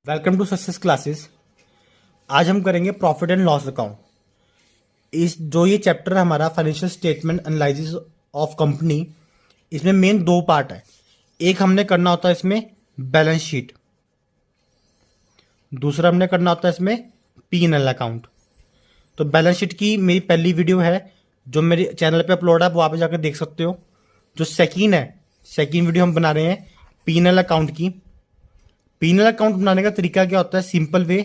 Welcome to success classes. आज हम करेंगे प्रॉफिट एंड लॉस अकाउंट। इस जो ये चैप्टर है हमारा financial statement analysis of company, इसमें मेन दो पार्ट है। एक हमने करना होता है इसमें बैलेंस शीट, दूसरा हमने करना होता है इसमें P&L अकाउंट। तो बैलेंस शीट की मेरी पहली वीडियो है जो मेरे चैनल पे अपलोड है, वो आप जाकर देख सकते हो। जो सेकेंड वीडियो हम बना रहे हैं P&L अकाउंट की। P&L अकाउंट बनाने का तरीका क्या होता है? सिंपल वे,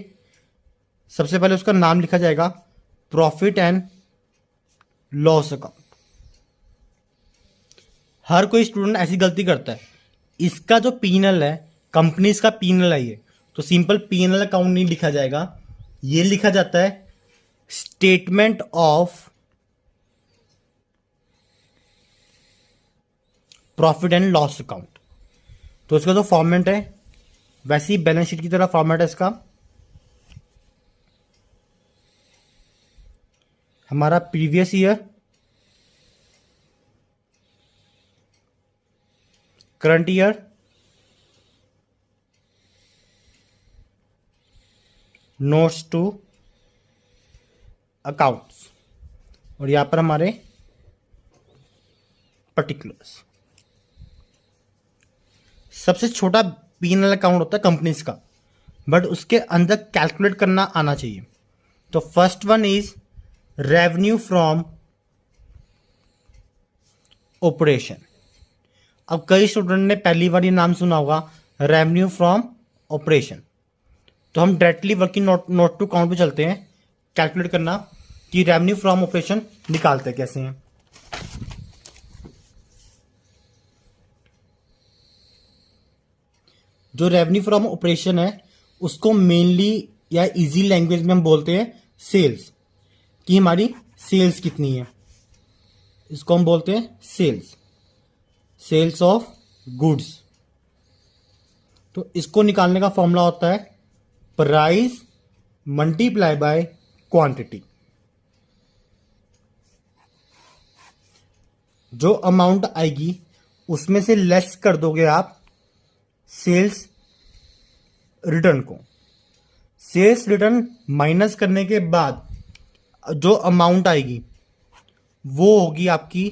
सबसे पहले उसका नाम लिखा जाएगा प्रॉफिट एंड लॉस अकाउंट। हर कोई स्टूडेंट ऐसी गलती करता है, इसका जो P&L है, कंपनी इसका P&L है ये, तो सिंपल P&L अकाउंट नहीं लिखा जाएगा, ये लिखा जाता है statement of profit and loss account. तो इसका जो फॉर्मेट है वैसे ही बैलेंस शीट की तरह फॉर्मेट है इसका। हमारा previous year, current year, notes to accounts, और यहां पर हमारे पर्टिकुलर्स। सबसे छोटा P&L अकाउंट होता है कंपनीज का, बट उसके अंदर कैलकुलेट करना आना चाहिए। तो first one is revenue from operation. अब कई स्टूडेंट ने पहली बार ये नाम सुना होगा, रेवेन्यू फ्रॉम ऑपरेशन। तो हम directly working note to account पे चलते हैं, कैलकुलेट करना कि रेवेन्यू फ्रॉम ऑपरेशन निकालते कैसे हैं। जो रेवेन्यू फ्रॉम ऑपरेशन है उसको मेनली या इजी लैंग्वेज में हम बोलते हैं सेल्स, कि हमारी सेल्स कितनी है, इसको हम बोलते हैं सेल्स ऑफ गुड्स। तो इसको निकालने का फॉर्मूला होता है प्राइस मल्टीप्लाई बाय क्वांटिटी। जो अमाउंट आएगी उसमें से लेस कर दोगे आप सेल्स रिटर्न को। सेल्स रिटर्न माइनस करने के बाद जो अमाउंट आएगी वो होगी आपकी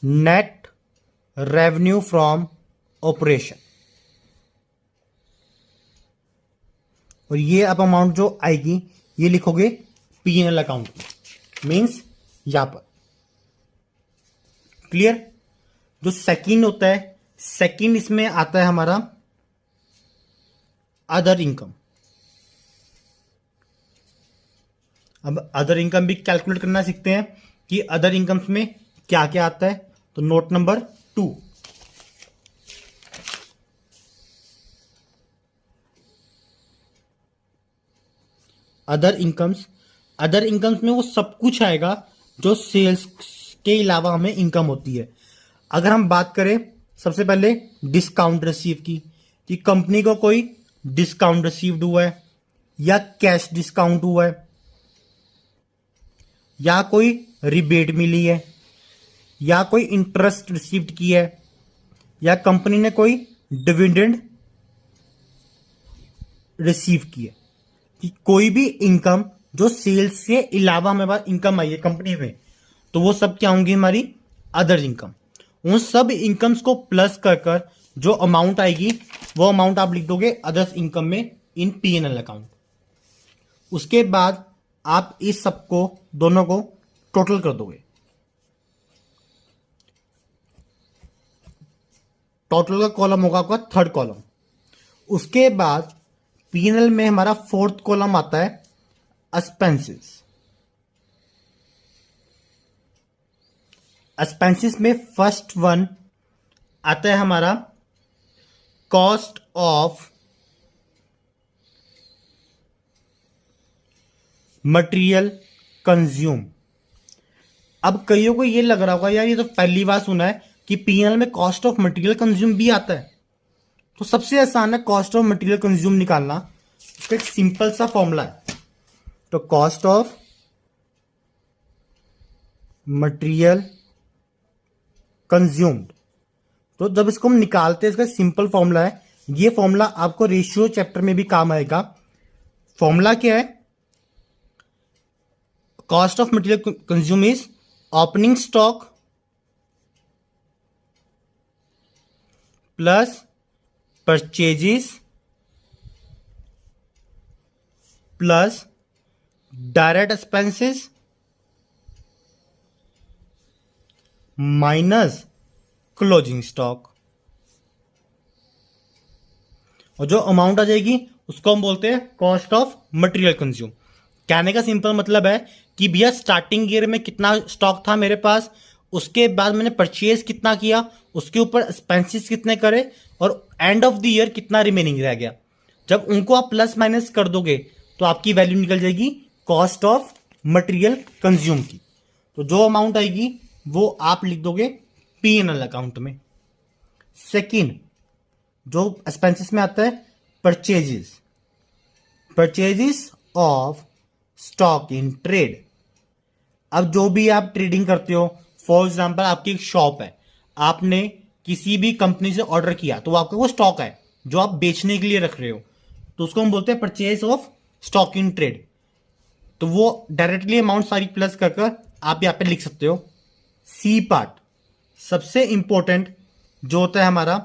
नेट रेवेन्यू फ्रॉम ऑपरेशन। और ये अब अमाउंट जो आएगी ये लिखोगे P&L अकाउंट में, मीन्स यहां पर। क्लियर? जो सेकंड होता है, सेकंड इसमें आता है हमारा अदर इनकम। अब अदर इनकम भी कैलकुलेट करना सीखते हैं कि अदर इनकम्स में क्या क्या आता है। तो नोट नंबर 2, अदर इनकम्स में वो सब कुछ आएगा जो सेल्स के अलावा हमें इनकम होती है। अगर हम बात करें सबसे पहले डिस्काउंट रिसीव की, कि कंपनी को कोई डिस्काउंट रिसीव्ड हुआ है, या कैश डिस्काउंट हुआ है, या कोई रिबेट मिली है, या कोई इंटरेस्ट रिसीव्ड किया है, या कंपनी ने कोई डिविडेंड रिसीव किया। कि कोई भी इनकम जो सेल्स के अलावा हमारे पास इनकम आई है कंपनी में, तो वो सब क्या होंगी? हमारी अदर इनकम। उन सब इनकम्स को प्लस कर जो अमाउंट आएगी वो अमाउंट आप लिख दोगे अदर्स इनकम में इन P&L अकाउंट। उसके बाद आप इस सबको दोनों को टोटल कर दोगे। टोटल का कॉलम होगा आपका थर्ड कॉलम। उसके बाद P&L में हमारा फोर्थ कॉलम आता है एक्सपेंसेस। एक्सपेंसेस में फर्स्ट वन आता है हमारा कॉस्ट ऑफ मटेरियल कंज्यूम। अब कईयों को ये लग रहा होगा यार ये तो पहली बार सुना है कि P&L में कॉस्ट ऑफ मटेरियल कंज्यूम भी आता है। तो सबसे आसान है कॉस्ट ऑफ मटेरियल कंज्यूम निकालना। इसका एक सिंपल सा फॉर्मूला है। तो कॉस्ट ऑफ मटेरियल कंज्यूम्ड, तो जब इसको हम निकालते हैं इसका सिंपल फॉर्मूला है ये फॉर्मूला आपको रेशियो चैप्टर में भी काम आएगा। फॉर्मूला क्या है? Cost of material consume is opening stock plus purchases plus direct expenses minus closing stock, और जो अमाउंट आ जाएगी उसको हम बोलते हैं कॉस्ट ऑफ मटेरियल कंज्यूम। कहने का सिंपल मतलब है कि भैया स्टार्टिंग ईयर में कितना स्टॉक था मेरे पास, उसके बाद मैंने परचेज कितना किया, उसके ऊपर एक्सपेंसेस कितने करे, और एंड ऑफ द ईयर कितना रिमेनिंग रह गया। जब उनको आप प्लस माइनस कर दोगे तो आपकी वैल्यू निकल जाएगी कॉस्ट ऑफ मटेरियल कंज्यूम की। तो जो अमाउंट आएगी वो आप लिख दोगे P&L अकाउंट में। सेकंड, जो एक्सपेंसेस में आता है purchases, purchases of stock in trade. अब जो भी आप ट्रेडिंग करते हो, फॉर एग्जांपल आपकी एक शॉप है, आपने किसी भी कंपनी से ऑर्डर किया तो आपका वो स्टॉक है जो आप बेचने के लिए रख रहे हो, तो उसको हम बोलते हैं purchase of stock in trade. तो वो डायरेक्टली अमाउंट सारी प्लस कर आप यहां पे लिख सकते हो। सी पार्ट, सबसे इंपॉर्टेंट जो होता है हमारा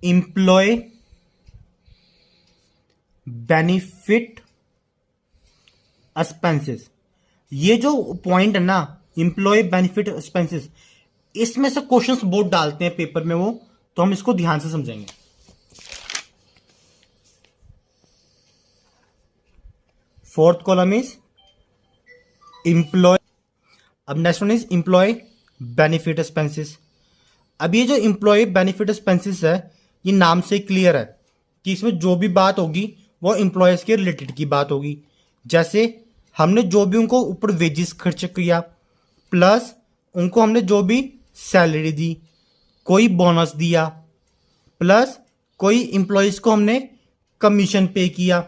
एम्प्लॉय बेनिफिट एक्सपेंसेस। ये जो पॉइंट है ना, एम्प्लॉय बेनिफिट एक्सपेंसेस, इसमें से क्वेश्चंस बहुत डालते हैं पेपर में वो, तो हम इसको ध्यान से समझेंगे। फोर्थ कॉलम इज एम्प्लॉय, अब next one is employee benefit expenses. अब ये जो एम्प्लॉय बेनिफिट एक्सपेंसेस है, ये नाम से क्लियर है कि इसमें जो भी बात होगी वो एम्प्लॉयज के रिलेटेड की बात होगी। जैसे हमने जो भी उनको ऊपर वेजेस खर्च किया, प्लस उनको हमने जो भी सैलरी दी, कोई बोनस दिया, प्लस कोई एम्प्लॉयज को हमने कमीशन पे किया,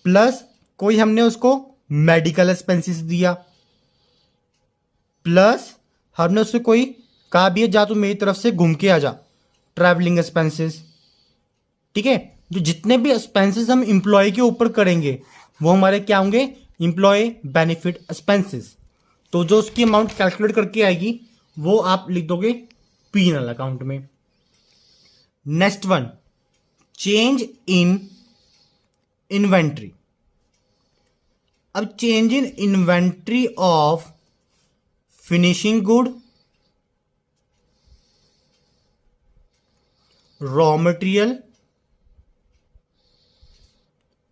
प्लस कोई हमने उसको मेडिकल एक्सपेंसेस दिया, प्लस हमने उससे कोई कहा भी है जा तू मेरी तरफ से घूम के आ जा, ट्रैवलिंग एक्सपेंसेस। ठीक है, जो जितने भी एक्सपेंसेस हम एम्प्लॉय के ऊपर करेंगे वो हमारे क्या होंगे? Employee benefit expenses. तो जो उसकी अमाउंट कैलकुलेट करके आएगी वो आप लिख दोगे P&L अकाउंट में। Next one, change in inventory. अब change in inventory of finishing good, raw material,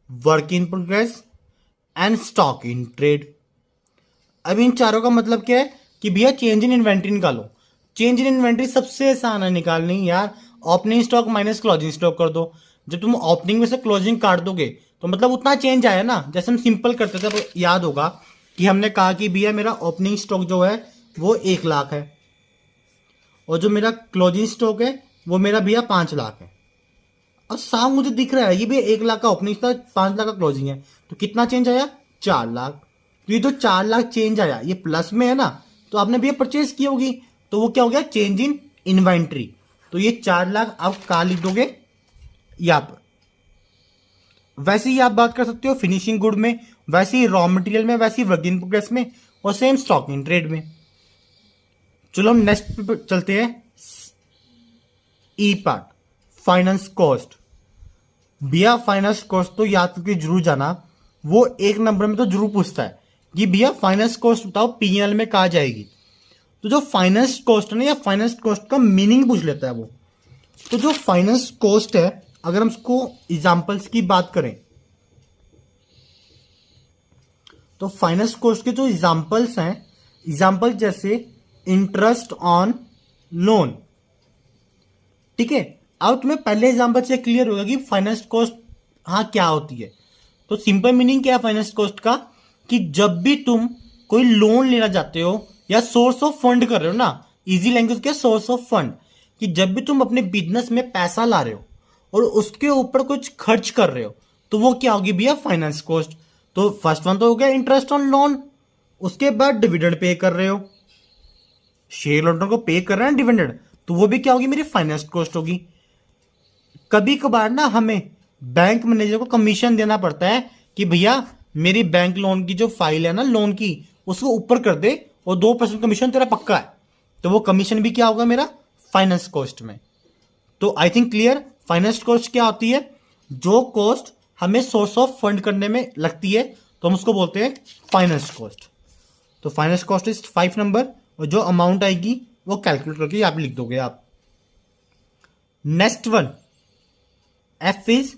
work in progress and stock in trade. अब इन चारों का मतलब क्या है कि भैया चेंज इन इन्वेंट्री निकालो। चेंज इन इन्वेंट्री सबसे आसान है निकालनी यार, opening stock minus closing stock कर दो। जब तुम ओपनिंग में से क्लोजिंग काट दोगे तो मतलब उतना चेंज आया ना। जैसे हम सिंपल करते थे, तो याद होगा कि हमने कहा कि भैया मेरा ओपनिंग स्टॉक जो है वो 1 लाख है, और जो मेरा क्लोजिंग स्टॉक है वो मेरा भैया 5 लाख है। और साफ मुझे दिख रहा है ये भी 1 लाख का ओपनिंग था, 5 लाख का क्लोजिंग है, तो कितना चेंज आया? 4 लाख। तो ये जो 4 लाख चेंज आया ये प्लस में है ना, तो आपने भैया परचेज की होगी, तो वो क्या हो गया? Change in inventory. तो ये 4 लाख आप कहाँ लिख दोगे? यहां पर। वैसे ही आप बात कर सकते हो फिनिशिंग गुड में, वैसे ही रॉ मटेरियल में, वैसे ही वर्क इन प्रोग्रेस में, और सेम स्टॉक इन ट्रेड में। चलो हम नेक्स्ट पे चलते हैं। ई पार्ट, फाइनेंस कॉस्ट। भैया फाइनेंस कॉस्ट तो याद करके जरूर जाना, वो 1 नंबर में तो जरूर पूछता है कि भैया फाइनेंस कॉस्ट बताओ P&L में कहा जाएगी। तो जो फाइनेंस कॉस्ट है ना, या फाइनेंस कॉस्ट का मीनिंग पूछ लेता है वो। तो जो फाइनेंस कॉस्ट है, अगर हम उसको एग्जांपल्स की बात करें तो फाइनेंस कॉस्ट के जो एग्जांपल्स हैं, एग्जांपल जैसे इंटरेस्ट ऑन लोन। ठीक है, अब तुम्हें पहले एग्जांपल से क्लियर होगा कि फाइनेंस कॉस्ट हाँ क्या होती है। तो सिंपल मीनिंग क्या है फाइनेंस कॉस्ट का? कि जब भी तुम कोई लोन लेना चाहते हो या सोर्स ऑफ फंड कर रहे हो ना, इजी लैंग्वेज क्या? Source of fund. कि जब भी तुम अपने बिजनेस में पैसा ला रहे हो और उसके ऊपर कुछ खर्च कर रहे हो, तो वो क्या होगी भैया? Finance cost. तो फर्स्ट वन तो हो गया इंटरेस्ट ऑन लोन, उसके बाद डिविडेंड पे कर रहे हो, शेयर होल्डर को पे कर रहे हैं डिविडेंड, तो वो भी क्या होगी, मेरी फाइनेंस कॉस्ट होगी। कभी कभार ना हमें बैंक मैनेजर को कमीशन देना पड़ता है कि भैया मेरी बैंक लोन की जो फाइल है ना लोन की, उसको ऊपर कर दे और 2% कमीशन तेरा पक्का है, तो वो कमीशन भी क्या होगा मेरा फाइनेंस कॉस्ट में। तो I think clear. Finance cost क्या होती है, जो कॉस्ट हमें सोर्स ऑफ फंड करने में लगती है तो हम उसको बोलते हैं फाइनेंस कॉस्ट। तो फाइनेंस कॉस्ट इज 5 नंबर, और जो अमाउंट आएगी वो कैलकुलेट करके यहाँ पे लिख दोगे आप। Next one, F is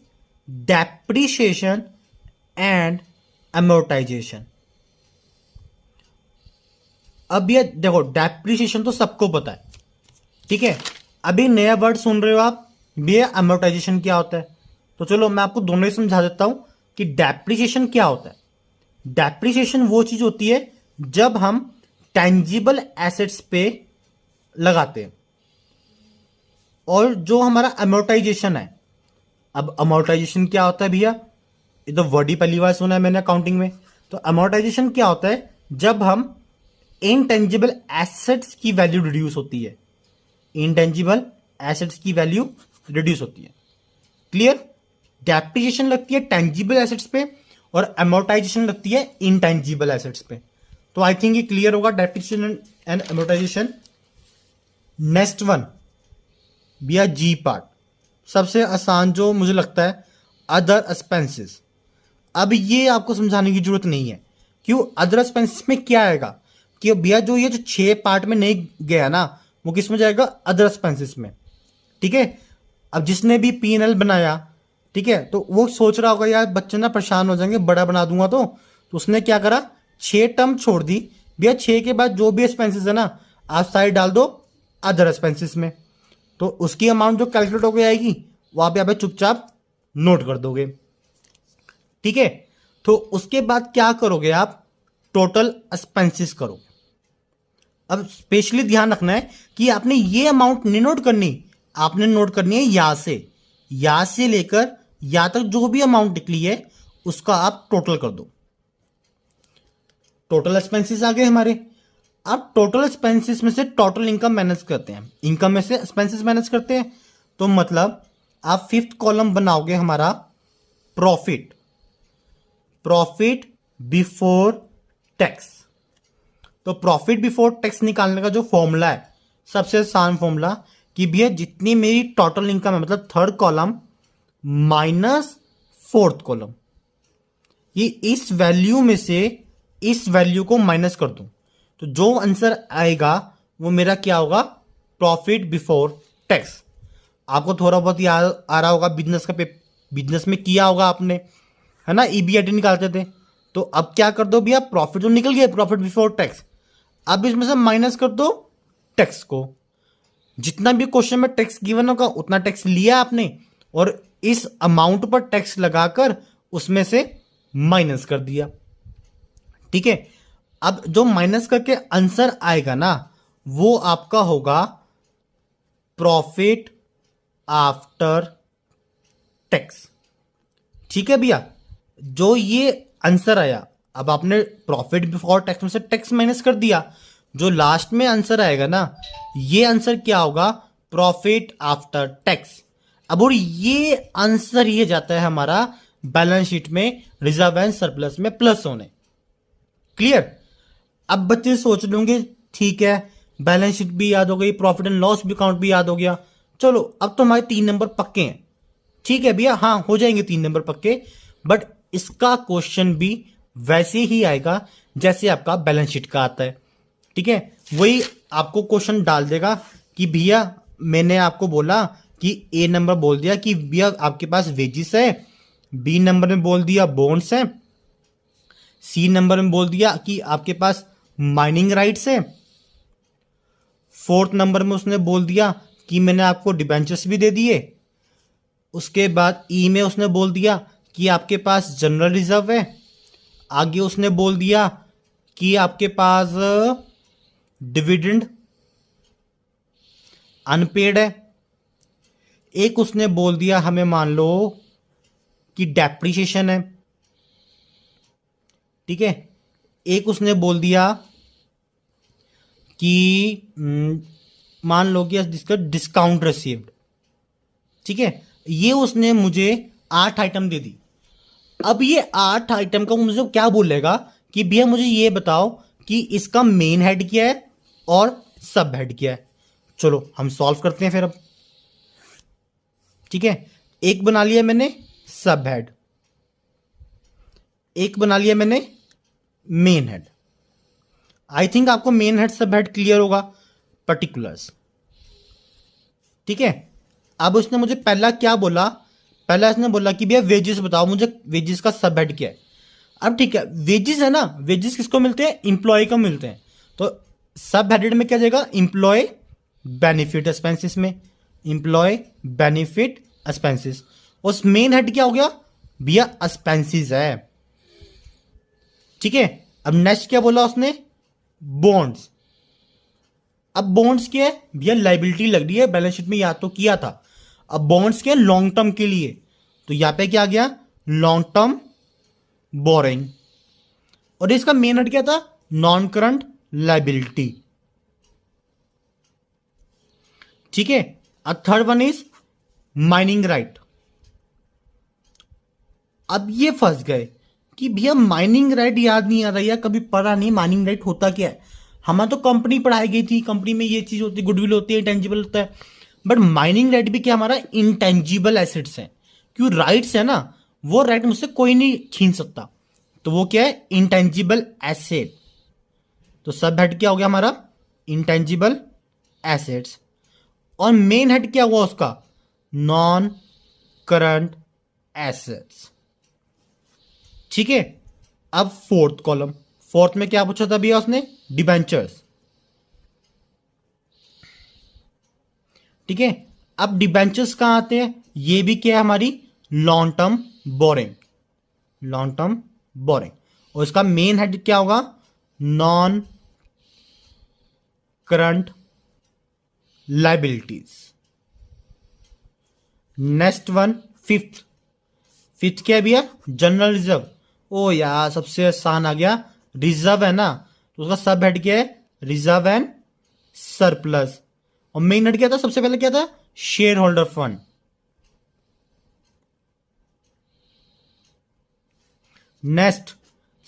depreciation and amortisation. अब ये देखो, डेप्रिसिएशन तो सबको पता है, ठीक है। अभी नया वर्ड सुन रहे हो आप, ये अमोर्टाइजेशन क्या होता है। तो चलो मैं आपको दोनों ही समझा देता हूं कि डेप्रिसिएशन क्या होता है। डेप्रिसिएशन वो चीज होती है जब हम टेंजिबल एसेट्स पे लगाते हैं, और जो हमारा अमोर्टाइजेशन है, अब अमोर्टाइजेशन क्या होता है भैया, ये तो वर्ड ही पहली बार सुना है मैंने अकाउंटिंग में। तो अमोर्टाइजेशन क्या होता है, जब हम इनटेंजिबल एसेट्स की वैल्यू रिड्यूस होती है, इनटेंजिबल एसेट्स की वैल्यू रिड्यूस होती है। क्लियर। डेप्रिसिएशन लगती है टेंजिबल एसेट्स पे और अमोर्टाइजेशन लगती है इनटेंजिबल एसेट्स पे। तो आई थिंक ये क्लियर होगा, depreciation and amortisation. Next one भैया जी पार्ट, सबसे आसान जो मुझे लगता है, अदर एक्सपेंसेस। अब ये आपको समझाने की जरूरत नहीं है, क्यों। अदर एक्सपेंसेस में क्या आएगा कि भैया जो ये जो 6 पार्ट में नहीं गया ना, वो किस में जाएगा, अदर एक्सपेंसेस में, ठीक है। अब जिसने भी P&L बनाया, ठीक है, तो वो सोच रहा होगा यार बच्चे ना परेशान हो जाएंगे, बड़ा बना दूंगा तो उसने क्या करा, 6 टर्म छोड़ दी, भैया 6 के बाद जो भी एक्सपेंसेस है ना आप साइड डाल दो अदर एक्सपेंसेस में, तो उसकी अमाउंट जो कैलकुलेट होकर आएगी वो आप यहाँ पे चुपचाप नोट कर दोगे, ठीक है। तो उसके बाद क्या करोगे आप, टोटल एक्सपेंसेस करो। अब स्पेशली ध्यान रखना है कि आपने ये अमाउंट नहीं नोट करनी, आपने नोट करनी है यहां से लेकर यहां तक जो भी अमाउंट निकली है उसका आप टोटल कर दो। टोटल एक्सपेंसेस आ गए हमारे। अब टोटल एक्सपेंसेस में से टोटल इनकम माइनस करते हैं, इनकम में से एक्सपेंसेस माइनस करते हैं, तो मतलब आप 5th कॉलम बनाओगे हमारा प्रॉफिट, प्रॉफिट बिफोर टैक्स। तो प्रॉफिट बिफोर टैक्स निकालने का जो फॉर्मूला है, सबसे आसान फॉर्मूला, कि भैया जितनी मेरी टोटल इनकम है, मतलब 3rd column minus 4th column, ये इस वैल्यू में से इस वैल्यू को माइनस कर दूं, तो जो आंसर आएगा वो मेरा क्या होगा, प्रॉफिट बिफोर टैक्स। आपको थोड़ा बहुत याद आ रहा होगा, बिजनेस में किया होगा आपने, है ना, EBIT निकालते थे। तो अब क्या कर दो भैया, प्रॉफिट जो निकल गया, प्रॉफिट बिफोर टैक्स, अब इसमें से माइनस कर दो टैक्स को। जितना भी क्वेश्चन में टैक्स गिवन होगा उतना टैक्स लिया आपने, और इस अमाउंट पर टैक्स लगाकर उसमें से माइनस कर दिया, ठीक है। अब जो माइनस करके आंसर आएगा ना, वो आपका होगा प्रॉफिट आफ्टर टैक्स, ठीक है भैया। जो ये आंसर आया, अब आपने प्रॉफिट बिफोर टैक्स में से टैक्स माइनस कर दिया, जो लास्ट में आंसर आएगा ना, ये आंसर क्या होगा, प्रॉफिट आफ्टर टैक्स। अब और ये आंसर ये जाता है हमारा बैलेंस शीट में रिजर्व एंड सरप्लस में प्लस होने। क्लियर। अब बच्चे सोच लेंगे ठीक है, बैलेंस शीट भी याद हो गई, प्रॉफिट एंड लॉस भी अकाउंट भी याद हो गया, चलो अब तो हमारे 3 नंबर पक्के हैं। ठीक है भैया, हाँ हो जाएंगे 3 नंबर पक्के, बट इसका क्वेश्चन भी वैसे ही आएगा जैसे आपका बैलेंस शीट का आता है, ठीक है। वही आपको क्वेश्चन डाल देगा कि भैया मैंने आपको बोला कि A नंबर बोल दिया कि भैया आपके पास वेजिस है, B नंबर में बोल दिया बॉन्ड्स है, C नंबर में बोल दिया कि आपके पास माइनिंग राइट्स है, 4th नंबर में उसने बोल दिया कि मैंने आपको डिबेंचर्स भी दे दिए, उसके बाद E में उसने बोल दिया कि आपके पास जनरल रिजर्व है, आगे उसने बोल दिया कि आपके पास डिविडेंड अनपेड है, एक उसने बोल दिया हमें मान लो कि डेप्रिसिएशन है, ठीक है, एक उसने बोल दिया कि मान लो कि जिसका डिस्काउंट रिसीव्ड, ठीक है, ये उसने मुझे 8 आइटम दे दी। अब ये 8 आइटम का मुझे क्या बोलेगा कि भैया मुझे ये बताओ कि इसका मेन हेड क्या है और सब हेड क्या है। चलो हम सॉल्व करते हैं फिर अब। ठीक है, एक बना लिया मैंने सब हेड, एक बना लिया मैंने मेन हेड। आई थिंक आपको मेन हेड सब हेड क्लियर होगा, पर्टिकुलर्स। ठीक है, अब उसने मुझे पहला क्या बोला, पहला इसने बोला कि भैया वेजेस बताओ मुझे, वेजेस का सब हेड क्या है। अब ठीक है, वेजेस है ना, वेजेस किसको मिलते हैं, इंप्लॉय को मिलते हैं, तो सब हेडेड में क्या जाएगा, इंप्लॉय बेनिफिट एक्सपेंसेस में, इंप्लॉय बेनिफिट एक्सपेंसेस। उस मेन हेड क्या हो गया भैया, एक्सपेंसेस है। ठीक है, अब नेक्स्ट क्या बोला उसने, बॉन्ड्स। अब बॉन्ड्स क्या है भैया, लाइबिलिटी लग रही है बैलेंस शीट में, याद तो किया था। अब बॉन्ड्स क्या है, लॉन्ग टर्म के लिए, तो यहां पे क्या आ गया, लॉन्ग टर्म बोरिंग। और इसका मेन हेड क्या था, नॉन करंट लाइबिलिटी। ठीक है, अब third one is mining right. अब ये फंस गए कि भैया माइनिंग राइट याद नहीं आ रहा, या कभी पढ़ा नहीं माइनिंग राइट होता क्या है। हमें तो कंपनी पढ़ाई गई थी, कंपनी में ये चीज होती है, गुडविल होती है, इंटेंजिबल होता है, बट माइनिंग राइट भी क्या हमारा इंटेंजिबल एसेट्स है। क्यों, राइट्स है ना, वो राइट मुझसे कोई नहीं छीन सकता, तो वो क्या है, इंटेंजिबल एसेट। तो सब हेड क्या हो गया हमारा, इंटेंजिबल एसेट्स। और मेन हेड क्या हुआ उसका, नॉन करंट एसेट्स। ठीक है, अब फोर्थ कॉलम, फोर्थ में क्या पूछा था भैया उसने, डिबेंचर्स। ठीक है, अब डिबेंचर्स कहां आते हैं, ये भी क्या है हमारी long term borrowing, long term borrowing. और इसका मेन हेड क्या होगा, non current liabilities. Next one fifth, fifth क्या है भैया, जनरल रिजर्व। ओ यार सबसे आसान आ गया, रिजर्व है ना, तो उसका सब हेड क्या है, रिजर्व एंड सरप्लस। और मेन हेड क्या था, सबसे पहले क्या था, share holder fund. Next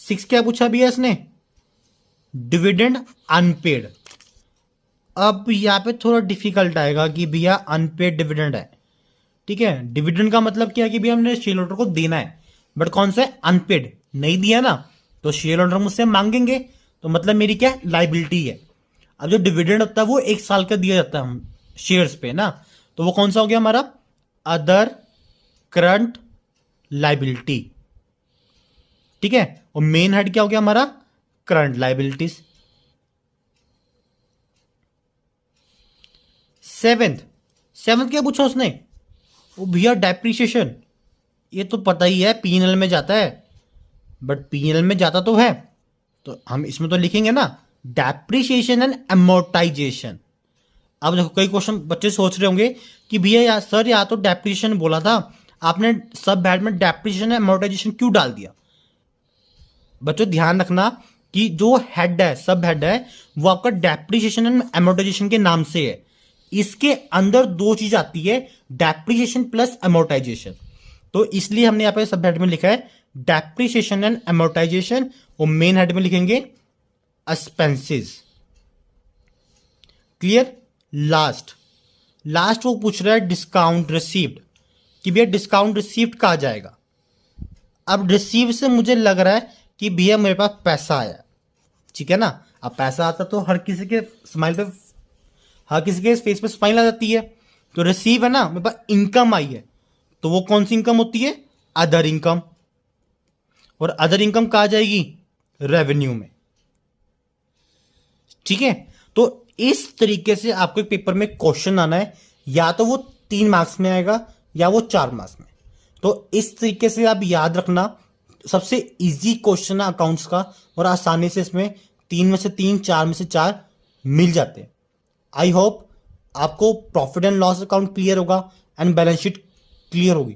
six क्या पूछा भैया इसने, डिविडेंड अनपेड। अब यहां पे थोड़ा डिफिकल्ट आएगा कि भैया अनपेड डिविडेंड है। ठीक है, डिविडेंड का मतलब क्या है कि भैया हमने शेयर होल्डर को देना है, बट कौन सा है, अनपेड, नहीं दिया ना, तो शेयर होल्डर मुझसे मांगेंगे, तो मतलब मेरी क्या लाइबिलिटी है। अब जो डिविडेंड होता है वो 1 साल का दिया जाता है हम शेयर्स पे ना, तो वो कौन सा हो गया हमारा, अदर करंट लाइबिलिटी। ठीक है, और मेन हेड क्या हो गया हमारा, करंट लाइबिलिटीज। सेवेंथ, सेवेंथ क्या पूछा उसने, वो भैया डेप्रिसिएशन। ये तो पता ही है पीएनएल में जाता है, बट पीएनएल में जाता तो है, तो हम इसमें तो लिखेंगे ना डेप्रिसिएशन एंड अमोर्टाइजेशन। अब देखो कई क्वेश्चन बच्चे सोच रहे होंगे कि भैया यार सर यहाँ तो डेप्रिसिएशन बोला था, आपने सब हेड में डेप्रिसिएशन एंड अमोर्टाइजेशन क्यों डाल दिया। बच्चों ध्यान रखना कि जो हेड है, सब हेड है, वो आपका डेप्रिसिएशन एंड अमोर्टाइजेशन के नाम से है। इसके अंदर 2 चीज आती है, डेप्रिसिएशन प्लस अमोर्टाइजेशन, तो इसलिए हमने यहां पे सब हेड में लिखा है डेप्रिसिएशन एंड अमोर्टाइजेशन, और मेन हेड में लिखेंगे एक्सपेंसेस। क्लियर। लास्ट, लास्ट वो पूछ रहा है डिस्काउंट रिसीव्ड, कि भैया डिस्काउंट रिसीव्ड कहा जाएगा। अब रिसीव से मुझे लग रहा है कि भैया मेरे पास पैसा आया, ठीक है ना। अब पैसा आता तो हर किसी के स्माइल पे, हर किसी के फेस पे स्माइल आ जाती है, तो रिसीव है ना, मेरे पास इनकम आई है, तो वो कौन सी इनकम होती है, अदर इनकम। और अदर इनकम कहा जाएगी रेवेन्यू में। ठीक है, तो इस तरीके से आपको एक पेपर में क्वेश्चन आना है, या तो वो 3 मार्क्स में आएगा या वो 4 मार्क्स में। तो इस तरीके से आप याद रखना, सबसे इजी क्वेश्चन है अकाउंट्स का, और आसानी से इसमें 3 में से 3, 4 में से 4 मिल जाते हैं। आई होप आपको profit and loss account clear होगा एंड बैलेंस शीट क्लियर होगी।